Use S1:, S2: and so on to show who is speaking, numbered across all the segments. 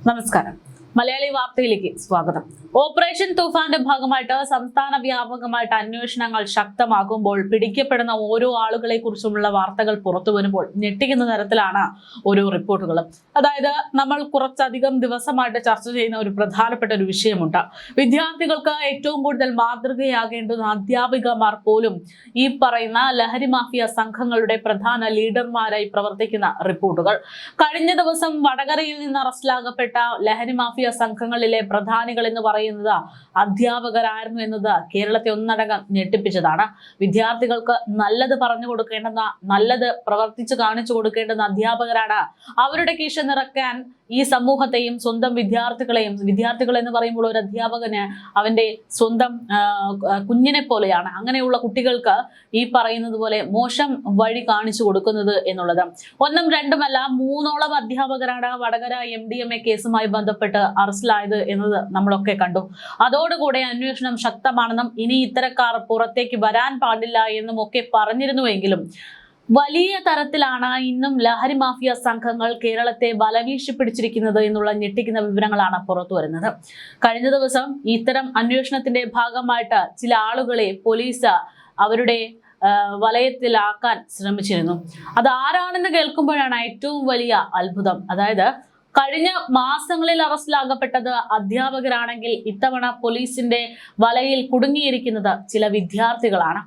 S1: നമസ്കാരം. മലയാളി വാർത്തയിലേക്ക് സ്വാഗതം. ഓപ്പറേഷൻ തൂഫാന്റെ ഭാഗമായിട്ട് സംസ്ഥാന വ്യാപകമായിട്ട് അന്വേഷണങ്ങൾ ശക്തമാക്കുമ്പോൾ പിടിക്കപ്പെടുന്ന ഓരോ ആളുകളെ കുറിച്ചുമുള്ള വാർത്തകൾ പുറത്തു വരുമ്പോൾ ഞെട്ടിക്കുന്ന തരത്തിലാണ് ഓരോ റിപ്പോർട്ടുകളും. അതായത് നമ്മൾ കുറച്ചധികം ദിവസമായിട്ട് ചർച്ച ചെയ്യുന്ന ഒരു പ്രധാനപ്പെട്ട ഒരു വിഷയമുണ്ട്. വിദ്യാർത്ഥികൾക്ക് ഏറ്റവും കൂടുതൽ മാതൃകയാകേണ്ടുന്ന അധ്യാപികമാർ പോലും ഈ പറയുന്ന ലഹരി മാഫിയ സംഘങ്ങളുടെ പ്രധാന ലീഡർമാരായി പ്രവർത്തിക്കുന്ന റിപ്പോർട്ടുകൾ. കഴിഞ്ഞ ദിവസം വടകരയിൽ നിന്ന് അറസ്റ്റിലാകപ്പെട്ട ലഹരി മാഫിയ സംഘങ്ങളിലെ പ്രധാനികൾ എന്ന് പറയുന്നത് അധ്യാപകരായിരുന്നു എന്നത് കേരളത്തെ ഒന്നടങ്കം ഞെട്ടിപ്പിച്ചതാണ്. വിദ്യാർത്ഥികൾക്ക് നല്ലത് പറഞ്ഞു കൊടുക്കേണ്ടുന്ന, നല്ലത് പ്രവർത്തിച്ചു കാണിച്ചു കൊടുക്കേണ്ടുന്ന അധ്യാപകരാണ് അവരുടെ കീശ നിറയ്ക്കാൻ ഈ സമൂഹത്തെയും സ്വന്തം വിദ്യാർത്ഥികൾ എന്ന് പറയുമ്പോൾ ഒരു അധ്യാപകന് അവന്റെ സ്വന്തം കുഞ്ഞിനെ പോലെയാണ്. അങ്ങനെയുള്ള കുട്ടികൾക്ക് ഈ പറയുന്നത് പോലെ മോശം വഴി കാണിച്ചു കൊടുക്കുന്നത് എന്നുള്ളത് ഒന്നും രണ്ടുമല്ല, 3ഓളം അധ്യാപകരാണ് വടകര MDMA കേസുമായി ബന്ധപ്പെട്ട് അറസ്റ്റിലായത് എന്നത് നമ്മളൊക്കെ കണ്ടു. അതോടുകൂടെ അന്വേഷണം ശക്തമാണെന്നും ഇനി ഇത്തരക്കാർ പുറത്തേക്ക് വരാൻ പാടില്ല എന്നും ഒക്കെ പറഞ്ഞിരുന്നുവെങ്കിലും വലിയ തരത്തിലാണ് ഇന്നും ലഹരി മാഫിയ സംഘങ്ങൾ കേരളത്തെ വലവീശി പിടിച്ചിരിക്കുന്നത് എന്നുള്ള ഞെട്ടിക്കുന്ന വിവരങ്ങളാണ് പുറത്തു വരുന്നത്. കഴിഞ്ഞ ദിവസം ഇത്തരം അന്വേഷണത്തിന്റെ ഭാഗമായിട്ട് ചില ആളുകളെ പോലീസ് അവരുടെ വലയത്തിലാക്കാൻ ശ്രമിച്ചിരുന്നു. അത് ആരാണെന്ന് കേൾക്കുമ്പോഴാണ് ഏറ്റവും വലിയ അത്ഭുതം. അതായത് കഴിഞ്ഞ മാസങ്ങളിൽ അറസ്റ്റിലാകപ്പെട്ടത് അധ്യാപകരാണെങ്കിൽ ഇത്തവണ പോലീസിന്റെ വലയിൽ കുടുങ്ങിയിരിക്കുന്നത് ചില വിദ്യാർത്ഥികളാണ്.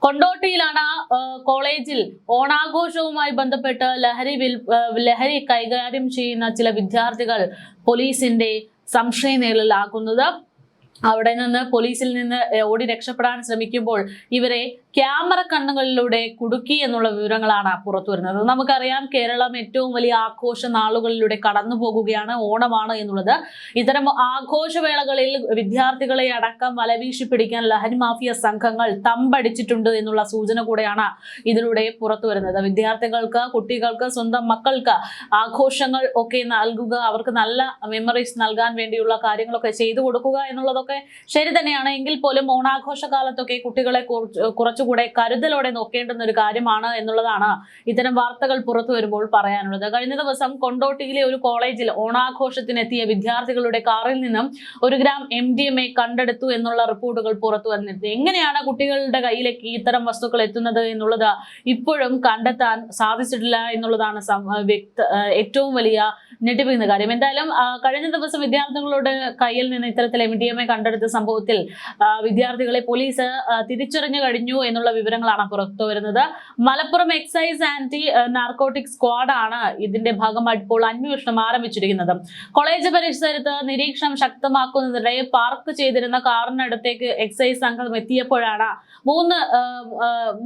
S1: കൊണ്ടോട്ടിയിലാണ് കോളേജിൽ ഓണാഘോഷവുമായി ബന്ധപ്പെട്ട് ലഹരി കൈകാര്യം ചെയ്യുന്ന ചില വിദ്യാർത്ഥികൾ പോലീസിന്റെ സംശയനിഴലിലാക്കുന്നത്. അവിടെ നിന്ന് പോലീസിൽ നിന്ന് ഓടി രക്ഷപ്പെടാൻ ശ്രമിക്കുമ്പോൾ ഇവരെ ക്യാമറ കണ്ണുകളിലൂടെ കുടുക്കി എന്നുള്ള വിവരങ്ങളാണ് പുറത്തു വരുന്നത്. നമുക്കറിയാം, കേരളം ഏറ്റവും വലിയ ആഘോഷ നാളുകളിലൂടെ കടന്നു പോകുകയാണ്. ഓണമാണ് എന്നുള്ളത്. ഇത്തരം ആഘോഷവേളകളിൽ വിദ്യാർത്ഥികളെ അടക്കം വലവീശി പിടിക്കാൻ ലഹരി മാഫിയ സംഘങ്ങൾ തമ്പടിച്ചിട്ടുണ്ട് എന്നുള്ള സൂചന കൂടെയാണ് ഇതിലൂടെ പുറത്തു വരുന്നത്. വിദ്യാർത്ഥികൾക്ക്, കുട്ടികൾക്ക്, സ്വന്തം മക്കൾക്ക് ആഘോഷങ്ങൾ ഒക്കെ നൽകുക, അവർക്ക് നല്ല മെമ്മറീസ് നൽകാൻ വേണ്ടിയുള്ള കാര്യങ്ങളൊക്കെ ചെയ്തു കൊടുക്കുക എന്നുള്ളതൊക്കെ ശരി തന്നെയാണ്. എങ്കിൽ പോലും ഓണാഘോഷ കാലത്തൊക്കെ കുട്ടികളെ കുറച്ചുകൂടെ കരുതലോടെ നോക്കേണ്ടുന്ന ഒരു കാര്യമാണ് എന്നുള്ളതാണ് ഇത്തരം വാർത്തകൾ പുറത്തു വരുമ്പോൾ പറയാനുള്ളത്. കഴിഞ്ഞ ദിവസം കൊണ്ടോട്ടിയിലെ ഒരു കോളേജിൽ ഓണാഘോഷത്തിനെത്തിയ വിദ്യാർത്ഥികളുടെ കാറിൽ നിന്നും 1 ഗ്രാം MDMA കണ്ടെടുത്തു എന്നുള്ള റിപ്പോർട്ടുകൾ പുറത്തു വന്നിരുന്നു. എങ്ങനെയാണ് കുട്ടികളുടെ കയ്യിലേക്ക് ഇത്തരം വസ്തുക്കൾ എത്തുന്നത് എന്നുള്ളത് ഇപ്പോഴും കണ്ടെത്താൻ സാധിച്ചിട്ടില്ല എന്നുള്ളതാണ് ഏറ്റവും വലിയ ഞെട്ടിപ്പിക്കുന്ന കാര്യം. എന്തായാലും കഴിഞ്ഞ ദിവസം വിദ്യാർത്ഥികളുടെ കയ്യിൽ നിന്ന് ഇത്തരത്തിൽ MDMA കണ്ടെടുത്ത സംഭവത്തിൽ വിദ്യാർത്ഥികളെ പോലീസ് തിരിച്ചറിഞ്ഞു കഴിഞ്ഞു എന്നുള്ള വിവരങ്ങളാണ് പുറത്തു വരുന്നത്. മലപ്പുറം എക്സൈസ് ആന്റി നാർക്കോട്ടിക് സ്ക്വാഡാണ് ഇതിന്റെ ഭാഗമായിട്ട് ഇപ്പോൾ അന്വേഷണം ആരംഭിച്ചിരിക്കുന്നത്. കോളേജ് പരിസരത്ത് നിരീക്ഷണം ശക്തമാക്കുന്നതിനിടെ പാർക്ക് ചെയ്തിരുന്ന കാറിനടുത്തേക്ക് എക്സൈസ് സംഘം എത്തിയപ്പോഴാണ്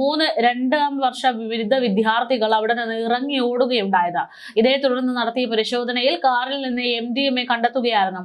S1: മൂന്ന് 2ാം വർഷ ബിരുദ വിദ്യാർത്ഥികൾ അവിടെ നിന്ന് ഇറങ്ങി ഓടുകയുണ്ടായത്. ഇതേ തുടർന്ന് നടത്തിയ പരിശോധനയിൽ കാറിൽ നിന്ന് MDMA കണ്ടെത്തുകയായിരുന്നു.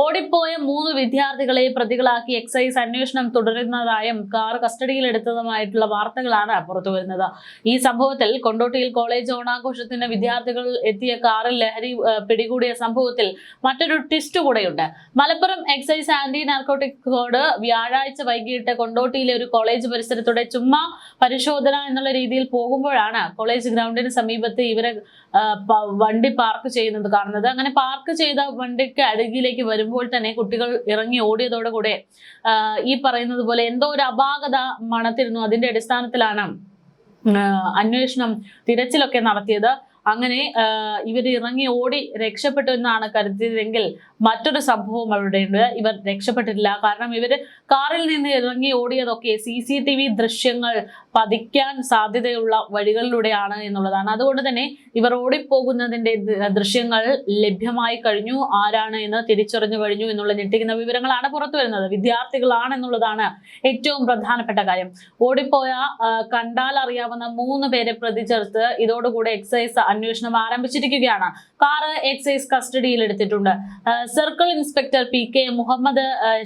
S1: ഓടിപ്പോയ 3 വിദ്യാർത്ഥികളെ പ്രതികളാക്കി എക്സൈസ് അന്വേഷണം തുടരുന്നതായും കാർ കസ്റ്റഡിയിലെടുത്തതുമായിട്ടുള്ള വാർത്തകളാണ് പുറത്തു വരുന്നത്. ഈ സംഭവത്തിൽ കൊണ്ടോട്ടിയിൽ കോളേജ് ഓണാഘോഷത്തിന് വിദ്യാർത്ഥികൾ എത്തിയ കാറിൽ ലഹരി പിടികൂടിയ സംഭവത്തിൽ മറ്റൊരു ട്വിസ്റ്റ് കൂടെയുണ്ട്. Malappuram excise anti narcotic squad വ്യാഴാഴ്ച വൈകിട്ട് കൊണ്ടോട്ടിയിലെ ഒരു കോളേജ് പരിസരത്തൂടെ ചുമ്മാ പരിശോധന എന്നുള്ള രീതിയിൽ പോകുമ്പോഴാണ് കോളേജ് ഗ്രൗണ്ടിന് സമീപത്ത് ഇവരെ വണ്ടി പാർക്ക് ചെയ്യുന്നത് കാണുന്നത്. അങ്ങനെ പാർക്ക് ചെയ്ത വണ്ടിക്ക് അരികിലേക്ക് വരുമ്പോൾ തന്നെ കുട്ടികൾ ഇറങ്ങി ഓടിയതോടുകൂടെ ഈ പറയുന്നത് പോലെ എന്തോ ഒരു അപാകത മണത്തിരുന്നു. അതിന്റെ അടിസ്ഥാനത്തിലാണ് അന്വേഷണം, തിരച്ചിലൊക്കെ നടത്തിയത്. അങ്ങനെ ഇവർ ഇറങ്ങി ഓടി രക്ഷപ്പെട്ടു എന്നാണ് കരുതിയതെങ്കിൽ മറ്റൊരു സംഭവം അവിടെയുണ്ട്. ഇവർ രക്ഷപ്പെട്ടിട്ടില്ല. കാരണം ഇവർ കാറിൽ നിന്ന് ഇറങ്ങി ഓടിയതൊക്കെ CCTV ദൃശ്യങ്ങൾ പതിക്കാൻ സാധ്യതയുള്ള വഴികളിലൂടെയാണ് എന്നുള്ളതാണ്. അതുകൊണ്ട് തന്നെ ഇവർ ഓടിപ്പോകുന്നതിന്റെ ദൃശ്യങ്ങൾ ലഭ്യമായി കഴിഞ്ഞു. ആരാണ് എന്ന് തിരിച്ചറിഞ്ഞു കഴിഞ്ഞു എന്നുള്ള ഞെട്ടിക്കുന്ന വിവരങ്ങളാണ് പുറത്തു വരുന്നത്. വിദ്യാർത്ഥികളാണെന്നുള്ളതാണ് ഏറ്റവും പ്രധാനപ്പെട്ട കാര്യം. ഓടിപ്പോയ കണ്ടാൽ അറിയാവുന്ന 3 പേരെ പ്രതി ചേർത്ത് ഇതോടുകൂടെ എക്സൈസ് അന്വേഷണം ആരംഭിച്ചിരിക്കുകയാണ്. കാറ് എക്സൈസ് കസ്റ്റഡിയിൽ എടുത്തിട്ടുണ്ട്. Circle inspector PK Muhammad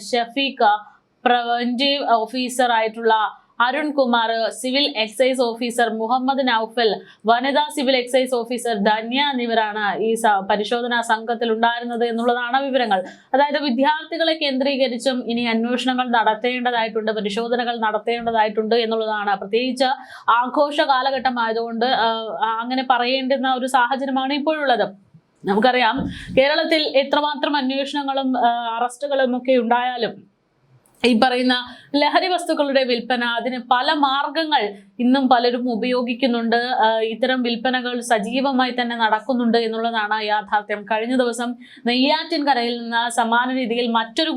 S1: Shafeeq, preventive officer ആയിട്ടുള്ള Arun Kumar, civil excise officer Muhammad Naufal, വനിതാ സിവിൽ എക്സൈസ് ഓഫീസർ ധന്യ എന്നിവരാണ് ഈ പരിശോധനാ സംഘത്തിൽ ഉണ്ടായിരുന്നത് എന്നുള്ളതാണ് വിവരങ്ങൾ. അതായത് വിദ്യാർത്ഥികളെ കേന്ദ്രീകരിച്ചും ഇനി അന്വേഷണങ്ങൾ നടത്തേണ്ടതായിട്ടുണ്ട്, പരിശോധനകൾ നടത്തേണ്ടതായിട്ടുണ്ട് എന്നുള്ളതാണ്. പ്രത്യേകിച്ച് ആഘോഷ കാലഘട്ടമായതുകൊണ്ട് അങ്ങനെ പറയേണ്ടുന്ന ഒരു സാഹചര്യമാണ് ഇപ്പോഴുള്ളത്. നമുക്കറിയാം കേരളത്തിൽ എത്രമാത്രം അന്വേഷണങ്ങളും അറസ്റ്റുകളും ഒക്കെ ഉണ്ടായാലും ഈ പറയുന്ന ലഹരി വസ്തുക്കളുടെ വിൽപ്പന, അതിന് പല മാർഗങ്ങൾ ഇന്നും പലരും ഉപയോഗിക്കുന്നുണ്ട്. ഇത്തരം വിൽപ്പനകൾ സജീവമായി തന്നെ നടക്കുന്നുണ്ട് എന്നുള്ളതാണ് യാഥാർത്ഥ്യം. കഴിഞ്ഞ ദിവസം നെയ്യാറ്റിൻകരയിൽ നിന്ന് സമാന രീതിയിൽ മറ്റൊരു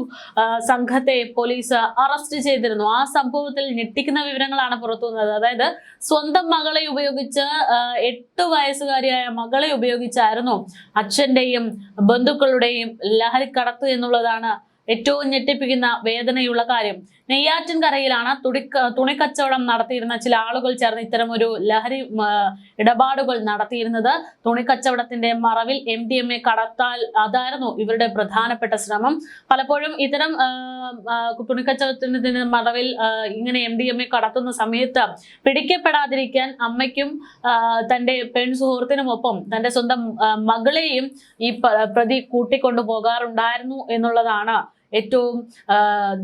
S1: സംഘത്തെ പോലീസ് അറസ്റ്റ് ചെയ്തിരുന്നു. ആ സംഭവത്തിൽ ഞെട്ടിക്കുന്ന വിവരങ്ങളാണ് പുറത്തു വന്നത്. അതായത് സ്വന്തം മകളെ ഉപയോഗിച്ച് 8 വയസ്സുകാരിയായ മകളെ ഉപയോഗിച്ചായിരുന്നു അച്ഛന്റെയും ബന്ധുക്കളുടെയും ലഹരിക്കടത്ത് എന്നുള്ളതാണ് ഏറ്റവും ഞെട്ടിപ്പിക്കുന്ന വേദനയുള്ള കാര്യം. നെയ്യാറ്റിൻകരയിലാണ് തുണിക്കച്ചവടം നടത്തിയിരുന്ന ചില ആളുകൾ ചേർന്ന് ഇത്തരം ഒരു ലഹരി ഇടപാടുകൾ നടത്തിയിരുന്നത്. തുണിക്കച്ചവടത്തിന്റെ മറവിൽ MDMA കടത്താൽ അതായിരുന്നു ഇവരുടെ പ്രധാനപ്പെട്ട ശ്രമം. പലപ്പോഴും ഇത്തരം തുണിക്കച്ചവടത്തിന്റെ മറവിൽ ഇങ്ങനെ MDMA കടത്തുന്ന സമയത്ത് പിടിക്കപ്പെടാതിരിക്കാൻ അമ്മയ്ക്കും തന്റെ പെൺ സുഹൃത്തിനുമൊപ്പം തന്റെ സ്വന്തം മകളെയും ഈ പ്രതി കൂട്ടിക്കൊണ്ടു പോകാറുണ്ടായിരുന്നു എന്നുള്ളതാണ് ഏറ്റവും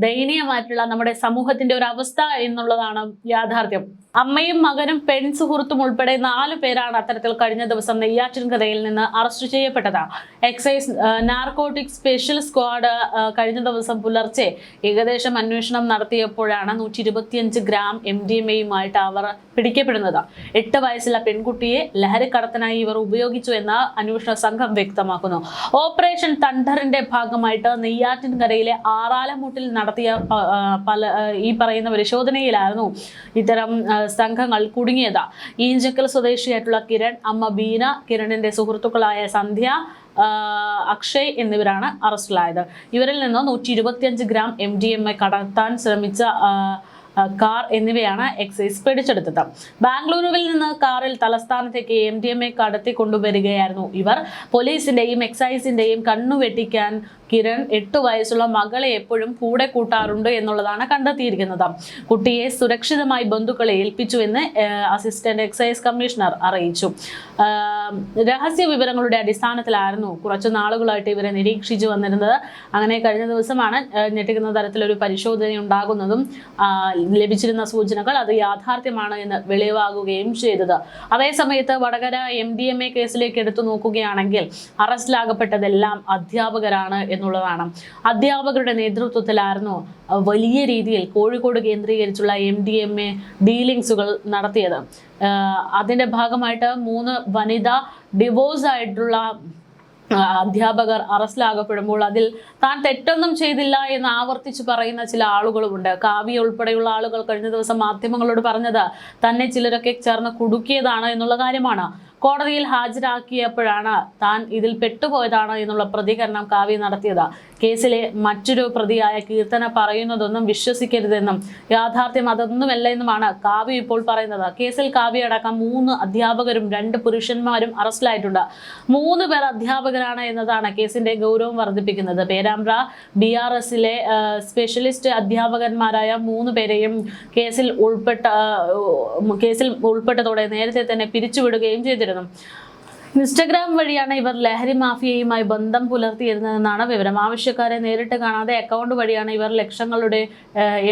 S1: ദയനീയമായിട്ടുള്ള നമ്മുടെ സമൂഹത്തിന്റെ ഒരു അവസ്ഥ എന്നുള്ളതാണ് യാഥാർത്ഥ്യം. അമ്മയും മകനും പെൺ സുഹൃത്തും ഉൾപ്പെടെ 4 പേരാണ് അത്തരത്തിൽ കഴിഞ്ഞ ദിവസം നെയ്യാറ്റിൻകരയിൽ നിന്ന് അറസ്റ്റ് ചെയ്യപ്പെട്ടത്. എക്സൈസ് നാർക്കോട്ടിക് സ്പെഷ്യൽ സ്ക്വാഡ് കഴിഞ്ഞ ദിവസം പുലർച്ചെ ഏകദേശം അന്വേഷണം നടത്തിയപ്പോഴാണ് 125 ഗ്രാം MDMAയുമായിട്ട് അവർ പിടിക്കപ്പെടുന്നത്. 8 വയസ്സുള്ള പെൺകുട്ടിയെ ലഹരിക്കടത്തിനായി ഇവർ ഉപയോഗിച്ചു എന്ന് അന്വേഷണ സംഘം വ്യക്തമാക്കുന്നു. ഓപ്പറേഷൻ തണ്ടറിന്റെ ഭാഗമായിട്ട് നെയ്യാറ്റിൻകരയിലെ ആറാലമുട്ടിൽ നടത്തിയ ഈ പറയുന്ന പരിശോധനയിലായിരുന്നു ഇത്തരം സംഘങ്ങൾ കുടുങ്ങിയത്. ഈഞ്ചക്കൽ സ്വദേശിയായിട്ടുള്ള കിരൺ, അമ്മ ബീന, കിരണിന്റെ സുഹൃത്തുക്കളായ സന്ധ്യ, അക്ഷയ് എന്നിവരാണ് അറസ്റ്റിലായത്. ഇവരിൽ നിന്ന് 125 ഗ്രാം MDMA കടത്താൻ ശ്രമിച്ച കാർ എന്നിവയാണ് എക്സൈസ് പിടിച്ചെടുത്തത്. ബാംഗ്ലൂരുവിൽ നിന്ന് കാറിൽ തലസ്ഥാനത്തേക്ക് MDMA കടത്തി കൊണ്ടുവരികയായിരുന്നു ഇവർ. പോലീസിന്റെയും എക്സൈസിന്റെയും കണ്ണുവെട്ടിക്കാൻ കിരൺ 8 വയസ്സുള്ള മകളെ എപ്പോഴും കൂടെ കൂട്ടാറുണ്ട് എന്നുള്ളതാണ് കണ്ടെത്തിയിരിക്കുന്നത്. കുട്ടിയെ സുരക്ഷിതമായി ബന്ധുക്കളെ ഏൽപ്പിച്ചുവെന്ന് അസിസ്റ്റന്റ് എക്സൈസ് കമ്മീഷണർ അറിയിച്ചു. രഹസ്യ വിവരങ്ങളുടെ അടിസ്ഥാനത്തിലായിരുന്നു കുറച്ചു നാളുകളായിട്ട് ഇവരെ നിരീക്ഷിച്ചു വന്നിരുന്നത്. അങ്ങനെ കഴിഞ്ഞ ദിവസമാണ് ഞെട്ടിക്കുന്ന തരത്തിലൊരു പരിശോധന ഉണ്ടാകുന്നതും ലഭിച്ചിരുന്ന സൂചനകൾ അത് യാഥാർത്ഥ്യമാണ് എന്ന് വെളിവാകുകയും ചെയ്തത്. അതേസമയത്ത് വടകര MDMA കേസിലേക്ക് എടുത്തു നോക്കുകയാണെങ്കിൽ അറസ്റ്റിലാകപ്പെട്ടതെല്ലാം അധ്യാപകരാണ് എന്നുള്ളതാണ്. അധ്യാപകരുടെ നേതൃത്വത്തിലായിരുന്നു വലിയ രീതിയിൽ കോഴിക്കോട് കേന്ദ്രീകരിച്ചുള്ള MDMA ഡീലിങ്സുകൾ നടത്തിയത്. അതിന്റെ ഭാഗമായിട്ട് 3 വനിതാ ഡിവോഴ്സ് ആയിട്ടുള്ള അധ്യാപകർ അറസ്റ്റിലാകപ്പെടുമ്പോൾ അതിൽ താൻ തെറ്റൊന്നും ചെയ്തില്ല എന്ന് ആവർത്തിച്ച് പറയുന്ന ചില ആളുകളുമുണ്ട്. കാവ്യ ഉൾപ്പെടെയുള്ള ആളുകൾ കഴിഞ്ഞ ദിവസം മാധ്യമങ്ങളോട് പറഞ്ഞത് തന്നെ ചിലരൊക്കെ ചേർന്ന് കുടുക്കിയതാണ് എന്നുള്ള കാര്യമാണ്. കോടതിയിൽ ഹാജരാക്കിയപ്പോഴാണ് താൻ ഇതിൽ പെട്ടുപോയതാണ് എന്നുള്ള പ്രതികരണം കാവ്യ നടത്തിയത്. കേസിലെ മറ്റൊരു പ്രതിയായ കീർത്തന പറയുന്നതൊന്നും വിശ്വസിക്കരുതെന്നും യാഥാർത്ഥ്യം അതൊന്നുമല്ല എന്നുമാണ് കാവ്യ ഇപ്പോൾ പറയുന്നത്. കേസിൽ കാവ്യ അടക്കം 3 അധ്യാപകരും 2 പുരുഷന്മാരും അറസ്റ്റിലായിട്ടുണ്ട്. 3 പേർ അധ്യാപകരാണ് എന്നതാണ് കേസിന്റെ ഗൗരവം വർദ്ധിപ്പിക്കുന്നത്. പേരാമ്പ്ര BRSലെ സ്പെഷ്യലിസ്റ്റ് അധ്യാപകന്മാരായ 3 പേരെയും കേസിൽ ഉൾപ്പെട്ടതോടെ നേരത്തെ തന്നെ പിരിച്ചുവിടുകയും ചെയ്തിരുന്നു. ഇൻസ്റ്റഗ്രാം വഴിയാണ് ഇവർ ലഹരി മാഫിയയുമായി ബന്ധം പുലർത്തിയിരുന്നതെന്നാണ് വിവരം. ആവശ്യക്കാരെ നേരിട്ട് കാണാതെ അക്കൗണ്ട് വഴിയാണ് ഇവർ ലക്ഷങ്ങളുടെ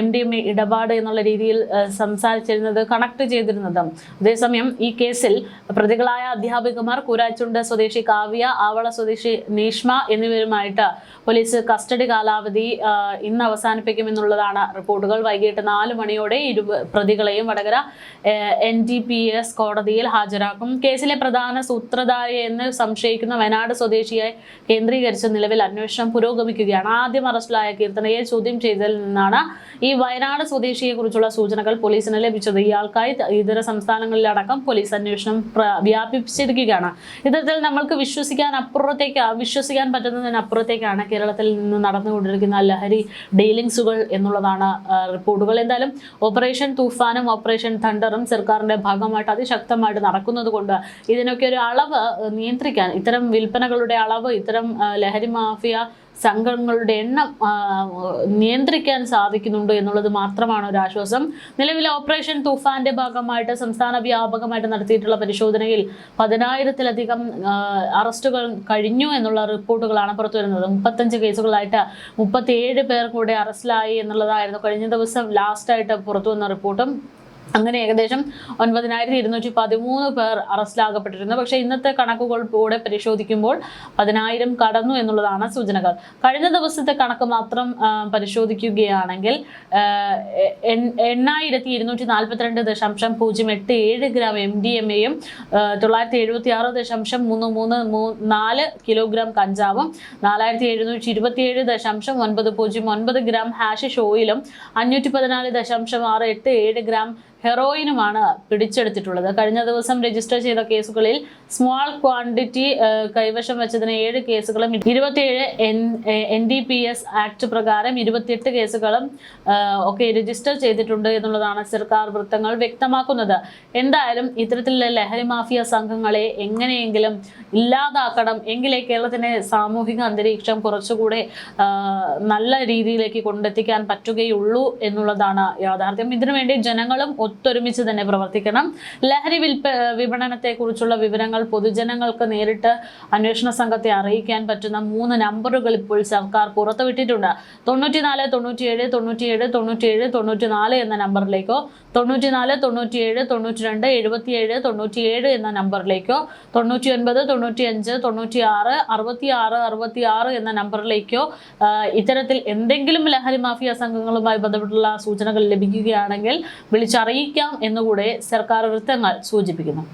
S1: MDMA ഇടപാട് എന്നുള്ള രീതിയിൽ സംസാരിച്ചിരുന്നത്, കണക്ട് ചെയ്തിരുന്നത്. അതേസമയം ഈ കേസിൽ പ്രതികളായ അധ്യാപികമാർ കൂരാച്ചുണ്ട് സ്വദേശി കാവ്യ, ആവള സ്വദേശി നീഷ്മ എന്നിവരുമായിട്ട് പോലീസ് കസ്റ്റഡി കാലാവധി ഇന്ന് അവസാനിപ്പിക്കുമെന്നുള്ളതാണ് റിപ്പോർട്ടുകൾ. വൈകിട്ട് 4 മണിയോടെ പ്രതികളെയും വടകര NDPS കോടതിയിൽ ഹാജരാക്കും. കേസിലെ പ്രധാന എന്ന് സംശയിക്കുന്ന വയനാട് സ്വദേശിയെ കേന്ദ്രീകരിച്ച് നിലവിൽ അന്വേഷണം പുരോഗമിക്കുകയാണ്. ആദ്യം അറസ്റ്റിലായ കീർത്തനയെ ചോദ്യം ചെയ്തതിൽ നിന്നാണ് ഈ വയനാട് സ്വദേശിയെ കുറിച്ചുള്ള സൂചനകൾ പോലീസിന് ലഭിച്ചത്. ഇയാൾക്കായി ഇതര സംസ്ഥാനങ്ങളിലടക്കം പോലീസ് അന്വേഷണം വ്യാപിപ്പിച്ചിരിക്കുകയാണ്. ഇത്തരത്തിൽ നമ്മൾക്ക് വിശ്വസിക്കാൻ പറ്റുന്നതിനപ്പുറത്തേക്കാണ് കേരളത്തിൽ നിന്ന് നടന്നുകൊണ്ടിരിക്കുന്ന ലഹരി ഡീലിങ്സുകൾ എന്നുള്ളതാണ് റിപ്പോർട്ടുകൾ. എന്തായാലും ഓപ്പറേഷൻ തൂഫാനും ഓപ്പറേഷൻ തണ്ടറും സർക്കാരിന്റെ ഭാഗമായിട്ട് അതിശക്തമായിട്ട് നടക്കുന്നത് കൊണ്ട് ഇതിനൊക്കെ ഒരു അളവ് നിയന്ത്രിക്കാൻ, ഇത്തരം വിൽപ്പനകളുടെ അളവ്, ഇത്തരം ലഹരി മാഫിയ സംഘങ്ങളുടെ എണ്ണം നിയന്ത്രിക്കാൻ സാധിക്കുന്നുണ്ട് എന്നുള്ളത് മാത്രമാണ് ഒരു ആശ്വാസം. നിലവിൽ ഓപ്പറേഷൻ തൂഫാന്റെ ഭാഗമായിട്ട് സംസ്ഥാന വ്യാപകമായിട്ട് നടത്തിയിട്ടുള്ള പരിശോധനയിൽ 10,000-ലധികം അറസ്റ്റുകൾ കഴിഞ്ഞു എന്നുള്ള റിപ്പോർട്ടുകളാണ് പുറത്തുവരുന്നത്. 35 കേസുകളായിട്ട് 37 പേർ കൂടെ അറസ്റ്റിലായി എന്നുള്ളതായിരുന്നു കഴിഞ്ഞ ദിവസം ലാസ്റ്റായിട്ട് പുറത്തുവന്ന റിപ്പോർട്ടും. അങ്ങനെ ഏകദേശം 9,213 പേർ അറസ്റ്റിലാകപ്പെട്ടിരുന്നു. പക്ഷേ ഇന്നത്തെ കണക്കുകൾ കൂടെ പരിശോധിക്കുമ്പോൾ 10,000 കടന്നു എന്നുള്ളതാണ് സൂചനകൾ. കഴിഞ്ഞ ദിവസത്തെ കണക്ക് മാത്രം പരിശോധിക്കുകയാണെങ്കിൽ 8,242.087 ഗ്രാം MDMA-യും 976.334 കിലോഗ്രാം കഞ്ചാവും 4,727.909 ഗ്രാം ഹാഷിഷ് ഓയിലും 514.687 ഗ്രാം ഹെറോയിനുമാണ് പിടിച്ചെടുത്തിട്ടുള്ളത്. കഴിഞ്ഞ ദിവസം രജിസ്റ്റർ ചെയ്ത കേസുകളിൽ സ്മോൾ ക്വാണ്ടിറ്റി കൈവശം വെച്ചതിന് 7 കേസുകളും 27 NDPS ആക്ട് പ്രകാരം 28 കേസുകളും ഒക്കെ രജിസ്റ്റർ ചെയ്തിട്ടുണ്ട് എന്നുള്ളതാണ് സർക്കാർ വൃത്തങ്ങൾ വ്യക്തമാക്കുന്നത്. എന്തായാലും ഇത്തരത്തിലുള്ള ലഹരി മാഫിയ സംഘങ്ങളെ എങ്ങനെയെങ്കിലും ഇല്ലാതാക്കണം, എങ്കിലേ കേരളത്തിന്റെ സാമൂഹിക അന്തരീക്ഷം കുറച്ചുകൂടെ നല്ല രീതിയിലേക്ക് കൊണ്ടെത്തിക്കാൻ പറ്റുകയുള്ളൂ എന്നുള്ളതാണ് യാഥാർത്ഥ്യം. ഇതിനുവേണ്ടി ജനങ്ങളും ഒത്തൊരുമിച്ച് തന്നെ പ്രവർത്തിക്കണം. ലഹരി വിപണനത്തെ കുറിച്ചുള്ള വിവരങ്ങൾ പൊതുജനങ്ങൾക്ക് നേരിട്ട് അന്വേഷണ സംഘത്തെ അറിയിക്കാൻ പറ്റുന്ന 3 നമ്പറുകൾ ഇപ്പോൾ സർക്കാർ പുറത്തുവിട്ടിട്ടുണ്ട്. 94 97 97 97 94 എന്ന നമ്പറിലേക്കോ 94 97 92 77 97 എന്ന നമ്പറിലേക്കോ 99 95 96 66 66 എന്ന നമ്പറിലേക്കോ ഇത്തരത്തിൽ എന്തെങ്കിലും ലഹരി മാഫിയ സംഘങ്ങളുമായി ബന്ധപ്പെട്ടുള്ള സൂചനകൾ ലഭിക്കുകയാണെങ്കിൽ വിളിച്ചറിയിക്കാം എന്നുകൂടെ സർക്കാർ വൃത്തങ്ങൾ സൂചിപ്പിക്കുന്നു.